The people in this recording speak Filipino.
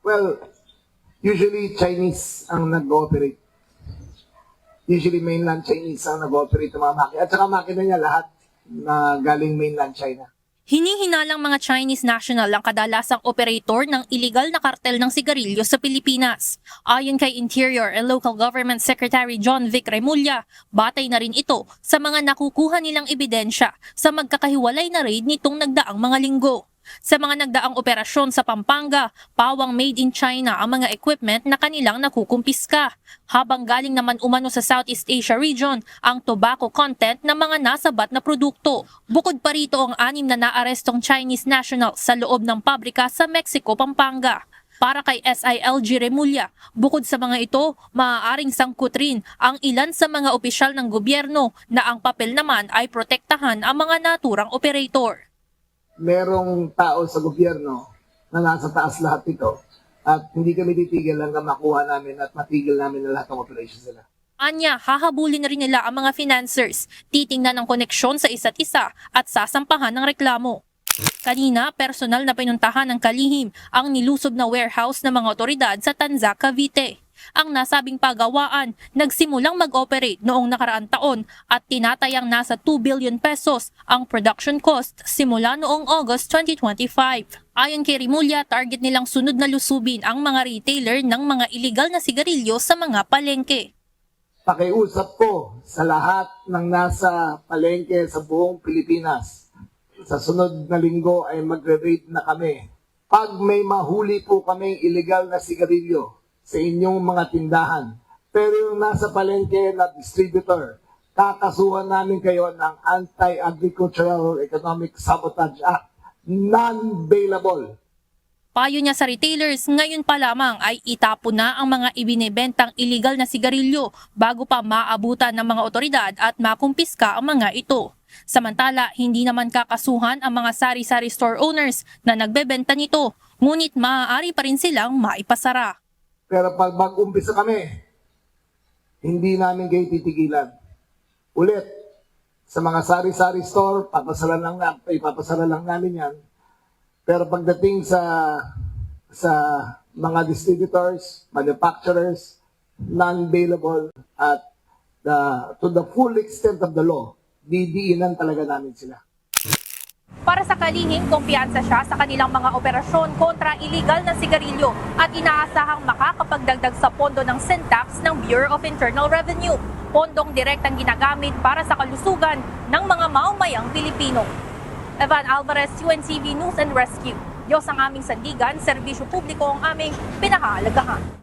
Well, usually Chinese ang nag-ooperate. Usually mainland Chinese ang nag-ooperate ng mga makina. At saka makina niya lahat na galing mainland China. Hinihinalang mga Chinese national ang kadalasang operator ng iligal na kartel ng sigarilyo sa Pilipinas. Ayon kay Interior and Local Government Secretary John Vic Remulla, batay na rin ito sa mga nakukuha nilang ebidensya sa magkakahiwalay na raid nitong nagdaang mga linggo. Sa mga nagdaang operasyon sa Pampanga, pawang made in China ang mga equipment na kanilang nakukumpiska. Habang galing naman umano sa Southeast Asia region ang tobacco content ng mga nasabat na produkto. Bukod pa rito ang 6 na naarestong Chinese nationals sa loob ng pabrika sa Mexico, Pampanga. Para kay SILG Remulla, bukod sa mga ito, maaaring sangkot rin ang ilan sa mga opisyal ng gobyerno na ang papel naman ay protektahan ang mga naturang operator. Merong tao sa gobyerno na nasa taas lahat ito at hindi kami titigil hanggang makuha namin at matigil namin na lahat ng operations nila. Anya, hahabulin na rin nila ang mga financiers, titingnan ang koneksyon sa isa't isa at sasampahan ng reklamo. Kanina, personal na pinuntahan ng kalihim ang nilusob na warehouse ng mga otoridad sa Tanza, Cavite. Ang nasabing pagawaan nagsimulang mag-operate noong nakaraang taon at tinatayang nasa 2 billion pesos ang production cost simula noong August 2025. Ayon kay Remulla, target nilang sunod na lusubin ang mga retailer ng mga iligal na sigarilyo sa mga palengke. Pakiusap ko sa lahat ng nasa palengke sa buong Pilipinas. Sa sunod na linggo ay magre-raid na kami. Pag may mahuli po kaming illegal na sigarilyo sa inyong mga tindahan, pero yung nasa palengke na distributor, kakasuhan namin kayo ng Anti-Agricultural Economic Sabotage Act, non-bailable. Payo niya sa retailers, ngayon pa lamang ay itapon na ang mga ibinebentang iligal na sigarilyo bago pa maabutan ng mga otoridad at makumpiska ang mga ito. Samantala, hindi naman kakasuhan ang mga sari-sari store owners na nagbebenta nito, ngunit maaari pa rin silang maipasara. Pero pag mag-umpisa kami, hindi namin kayo titigilan. Ulit, sa mga sari-sari store, ipapasara lang namin yan. Pero pagdating sa mga distributors, manufacturers, non-bailable at to the full extent of the law, didiinan talaga namin sila. Para sa kalihim, kumpiyansa siya sa kanilang mga operasyon kontra iligal na sigarilyo at inaasahang makakapagdagdag sa pondo ng syntax ng Bureau of Internal Revenue. Pondong direktang ginagamit para sa kalusugan ng mga maumayang Pilipino. Evan Alvarez, UNCV News and Rescue. Diyos ang aming sandigan, serbisyo publiko ang aming pinahahalagahan.